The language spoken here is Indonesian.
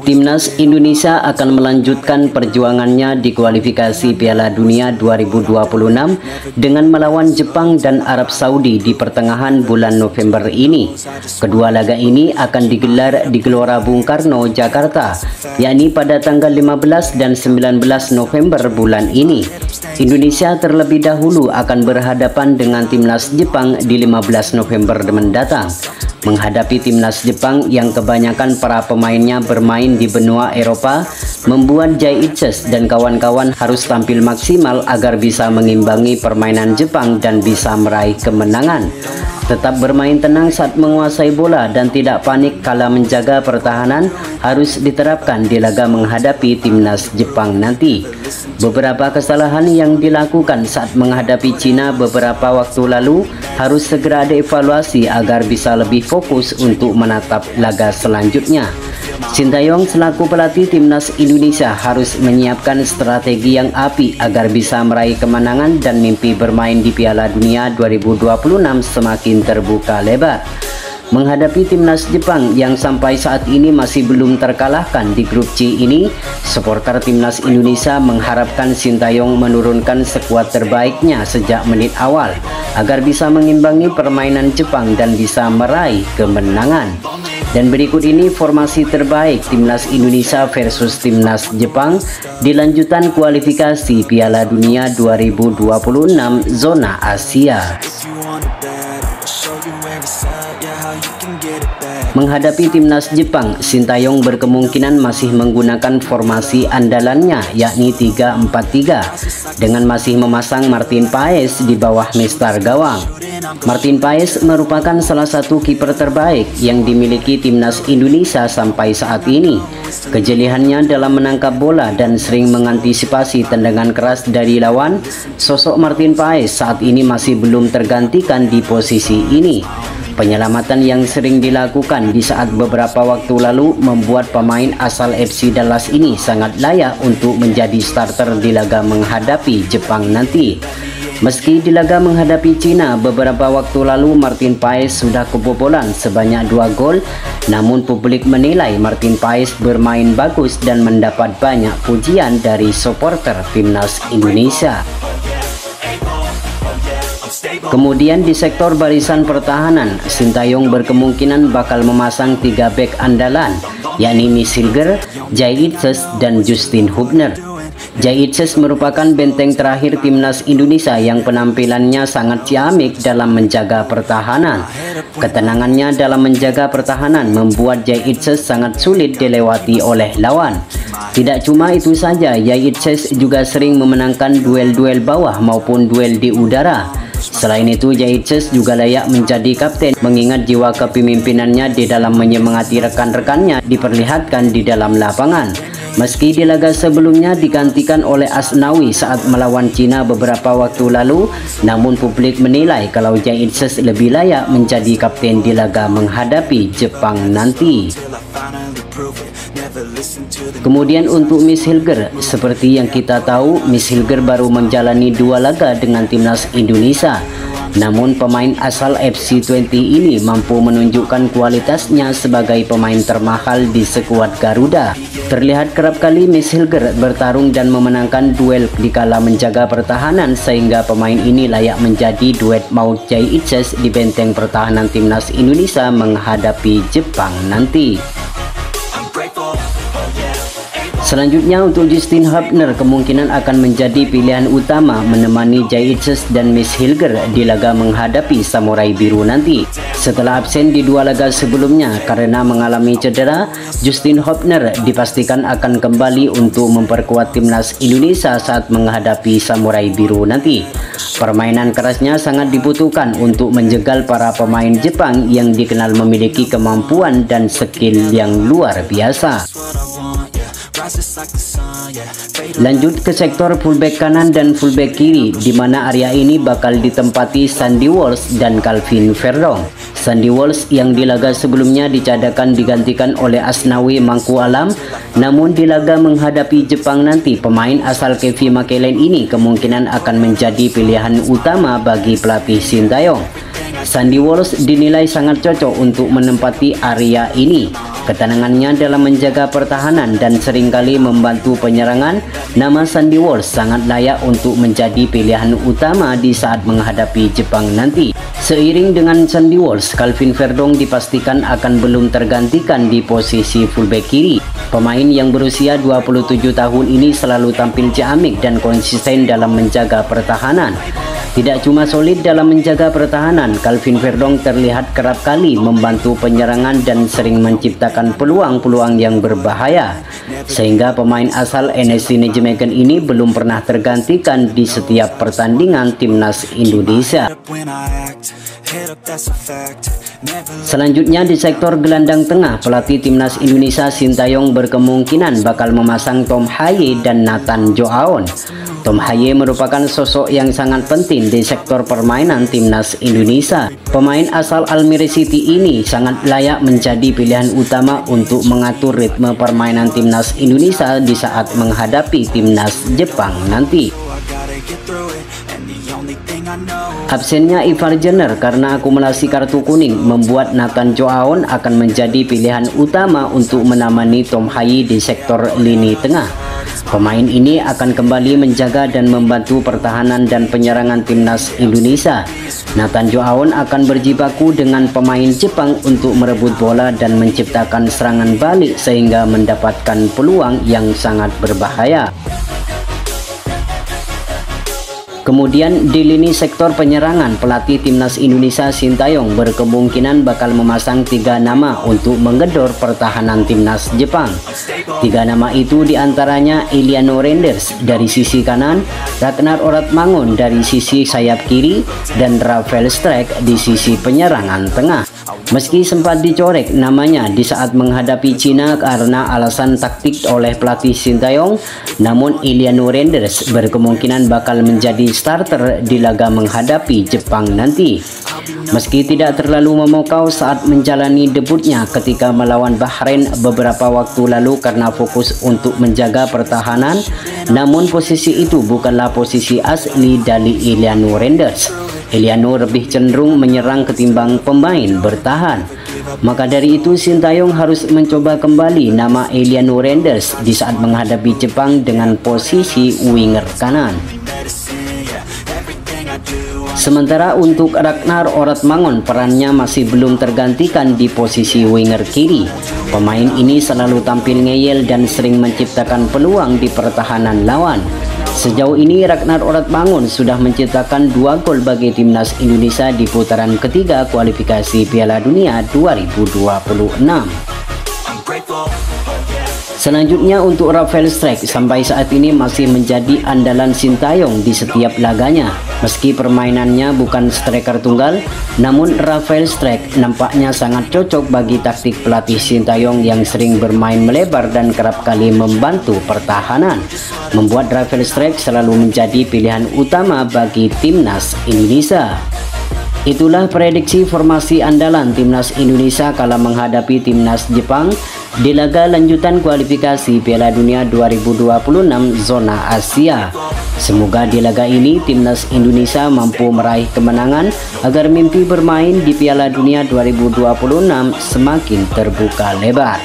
Timnas Indonesia akan melanjutkan perjuangannya di kualifikasi Piala Dunia 2026 dengan melawan Jepang dan Arab Saudi di pertengahan bulan November ini. Kedua laga ini akan digelar di Gelora Bung Karno, Jakarta, yakni pada tanggal 15 dan 19 November bulan ini. Indonesia terlebih dahulu akan berhadapan dengan Timnas Jepang di 15 November mendatang. Menghadapi Timnas Jepang yang kebanyakan para pemainnya bermain di benua Eropa, membuat Jay Itzes dan kawan-kawan harus tampil maksimal agar bisa mengimbangi permainan Jepang dan bisa meraih kemenangan. Tetap bermain tenang saat menguasai bola dan tidak panik kala menjaga pertahanan harus diterapkan di laga menghadapi Timnas Jepang nanti. Beberapa kesalahan yang dilakukan saat menghadapi Cina beberapa waktu lalu harus segera dievaluasi agar bisa lebih fokus untuk menatap laga selanjutnya. Sintayong selaku pelatih Timnas Indonesia harus menyiapkan strategi yang apik agar bisa meraih kemenangan dan mimpi bermain di Piala Dunia 2026 semakin terbuka lebar. Menghadapi Timnas Jepang yang sampai saat ini masih belum terkalahkan di grup C ini, supporter Timnas Indonesia mengharapkan Sintayong menurunkan skuad terbaiknya sejak menit awal agar bisa mengimbangi permainan Jepang dan bisa meraih kemenangan. Dan berikut ini formasi terbaik Timnas Indonesia versus Timnas Jepang di lanjutan kualifikasi Piala Dunia 2026 zona Asia. Menghadapi Timnas Jepang, Sintayong berkemungkinan masih menggunakan formasi andalannya yakni 3-4-3 dengan masih memasang Martin Paes di bawah mistar gawang. Martin Paes merupakan salah satu kiper terbaik yang dimiliki Timnas Indonesia sampai saat ini. Kejelihannya dalam menangkap bola dan sering mengantisipasi tendangan keras dari lawan, sosok Martin Paes saat ini masih belum tergantikan di posisi ini. Penyelamatan yang sering dilakukan di saat beberapa waktu lalu membuat pemain asal FC Dallas ini sangat layak untuk menjadi starter di laga menghadapi Jepang nanti. Meski di laga menghadapi Cina beberapa waktu lalu Martin Paes sudah kebobolan sebanyak 2 gol, namun publik menilai Martin Paes bermain bagus dan mendapat banyak pujian dari supporter Timnas Indonesia. Kemudian di sektor barisan pertahanan, Sintayong berkemungkinan bakal memasang 3 bek andalan, yakni Mishilger, Jay Itzes, dan Justin Hubner. Jay Itzes merupakan benteng terakhir Timnas Indonesia yang penampilannya sangat ciamik dalam menjaga pertahanan. Ketenangannya dalam menjaga pertahanan membuat Jay Itzes sangat sulit dilewati oleh lawan. Tidak cuma itu saja, Jay Itzes juga sering memenangkan duel-duel bawah maupun duel di udara. Selain itu, Jay Itzes juga layak menjadi kapten mengingat jiwa kepemimpinannya di dalam menyemangati rekan-rekannya diperlihatkan di dalam lapangan. Meski di laga sebelumnya digantikan oleh Asnawi saat melawan Cina beberapa waktu lalu, namun publik menilai kalau Jay Itzes lebih layak menjadi kapten di laga menghadapi Jepang nanti. Kemudian untuk Mishilger, seperti yang kita tahu, Mishilger baru menjalani 2 laga dengan Timnas Indonesia. Namun pemain asal FC20 ini mampu menunjukkan kualitasnya sebagai pemain termahal di skuad Garuda. Terlihat kerap kali Mishilger bertarung dan memenangkan duel dikala menjaga pertahanan sehingga pemain ini layak menjadi duet maut Jay Itzes di benteng pertahanan Timnas Indonesia menghadapi Jepang nanti. Selanjutnya untuk Justin Hubner kemungkinan akan menjadi pilihan utama menemani Jay Itzes dan Mishilger di laga menghadapi Samurai Biru nanti. Setelah absen di 2 laga sebelumnya karena mengalami cedera, Justin Hubner dipastikan akan kembali untuk memperkuat Timnas Indonesia saat menghadapi Samurai Biru nanti. Permainan kerasnya sangat dibutuhkan untuk menjegal para pemain Jepang yang dikenal memiliki kemampuan dan skill yang luar biasa. Lanjut ke sektor fullback kanan dan fullback kiri, di mana area ini bakal ditempati Sandy Walsh dan Calvin Verdong. Sandy Walsh yang di laga sebelumnya dicadangkan digantikan oleh Asnawi Mangku Alam, namun di laga menghadapi Jepang nanti pemain asal Kevin McAllen ini kemungkinan akan menjadi pilihan utama bagi pelatih Sintayong. Sandy Walsh dinilai sangat cocok untuk menempati area ini. Ketenangannya dalam menjaga pertahanan dan seringkali membantu penyerangan, nama Sandy Walsh sangat layak untuk menjadi pilihan utama di saat menghadapi Jepang nanti. Seiring dengan Sandy Walsh, Calvin Verdong dipastikan akan belum tergantikan di posisi fullback kiri. Pemain yang berusia 27 tahun ini selalu tampil ciamik dan konsisten dalam menjaga pertahanan. Tidak cuma solid dalam menjaga pertahanan, Calvin Verdong terlihat kerap kali membantu penyerangan dan sering menciptakan peluang-peluang yang berbahaya. Sehingga pemain asal NSC Nijmegen ini belum pernah tergantikan di setiap pertandingan timnas Indonesia. Selanjutnya di sektor gelandang tengah, pelatih timnas Indonesia Sintayong berkemungkinan bakal memasang Tom Haye dan Nathan Joaon. Tom Haye merupakan sosok yang sangat penting di sektor permainan timnas Indonesia. Pemain asal Almere City ini sangat layak menjadi pilihan utama untuk mengatur ritme permainan timnas Indonesia di saat menghadapi timnas Jepang nanti. Absennya Ivar Jenner karena akumulasi kartu kuning membuat Nathan Joaon akan menjadi pilihan utama untuk menemani Tom Haye di sektor lini tengah. Pemain ini akan kembali menjaga dan membantu pertahanan dan penyerangan timnas Indonesia. Nathan Joaon akan berjibaku dengan pemain Jepang untuk merebut bola dan menciptakan serangan balik sehingga mendapatkan peluang yang sangat berbahaya. Kemudian di lini sektor penyerangan, pelatih timnas Indonesia Sintayong berkemungkinan bakal memasang 3 nama untuk menggedor pertahanan timnas Jepang. 3 nama itu diantaranya Eliano Renders dari sisi kanan, Ragnar Oratmangun dari sisi sayap kiri, dan Rafael Strijk di sisi penyerangan tengah. Meski sempat dicorek namanya di saat menghadapi Cina karena alasan taktik oleh pelatih Sintayong, namun Eliano Renders berkemungkinan bakal menjadi starter di laga menghadapi Jepang nanti. Meski tidak terlalu memukau saat menjalani debutnya ketika melawan Bahrain beberapa waktu lalu karena fokus untuk menjaga pertahanan, namun posisi itu bukanlah posisi asli dari Eliano Renders. Eliano lebih cenderung menyerang ketimbang pemain bertahan. Maka dari itu Sintayong harus mencoba kembali nama Eliano Renders di saat menghadapi Jepang dengan posisi winger kanan. Sementara untuk Ragnar Oratmangun, perannya masih belum tergantikan di posisi winger kiri. Pemain ini selalu tampil ngeyel dan sering menciptakan peluang di pertahanan lawan. Sejauh ini Ragnar Oratmangun sudah menciptakan 2 gol bagi timnas Indonesia di putaran ketiga kualifikasi Piala Dunia 2026. Selanjutnya untuk Rafael Strijk, sampai saat ini masih menjadi andalan Sintayong di setiap laganya. Meski permainannya bukan striker tunggal, namun Rafael Strijk nampaknya sangat cocok bagi taktik pelatih Sintayong yang sering bermain melebar dan kerap kali membantu pertahanan, membuat Rafael Strijk selalu menjadi pilihan utama bagi timnas Indonesia. Itulah prediksi formasi andalan timnas Indonesia kala menghadapi timnas Jepang di laga lanjutan kualifikasi Piala Dunia 2026 zona Asia. Semoga di laga ini timnas Indonesia mampu meraih kemenangan agar mimpi bermain di Piala Dunia 2026 semakin terbuka lebar.